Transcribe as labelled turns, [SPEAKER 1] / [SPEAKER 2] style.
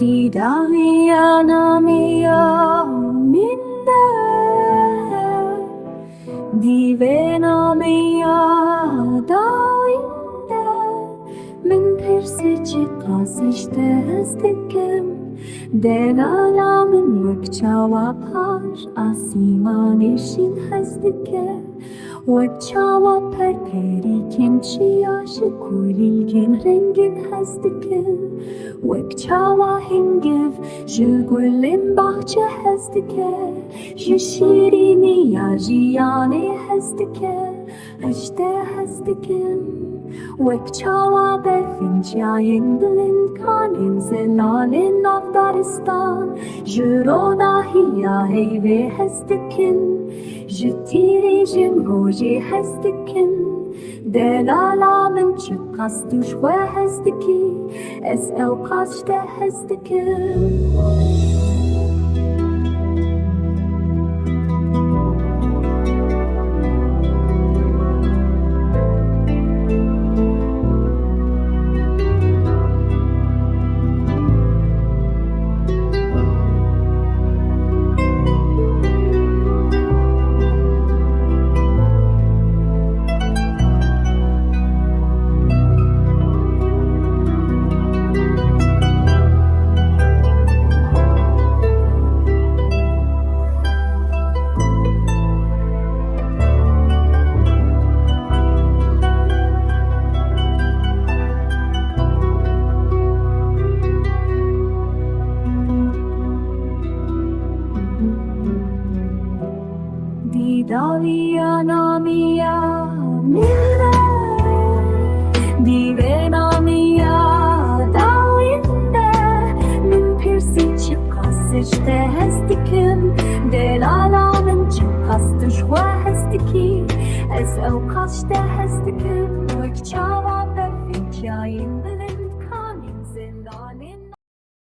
[SPEAKER 1] Didavia namia minda Divena mia dainde Min persici kasişte hezdikim Delala min wekçawa par Asimanişin hezdike Wekçawa perperi kimçiya Şikulilgin rengin hezdike Wekçawa hingiv Jigulin bahçe hezdike Jişirini ya jiyane hezdike Eşte hezdikim Wekçawa befinçayin dilin kanin Zelalin Afganistan Jirona hiya heyve hezdikin Jitiri jimroji hezdikin Delala min çıkastuş ve hezdiki Es el kaçte hezdikin Didavia namia minda Divena mia dawinde Min persi çıkasışte hezdikim Delala min çıkastuş ve hezdiki Es el kaçte hezdikim Wekçawa befinçayin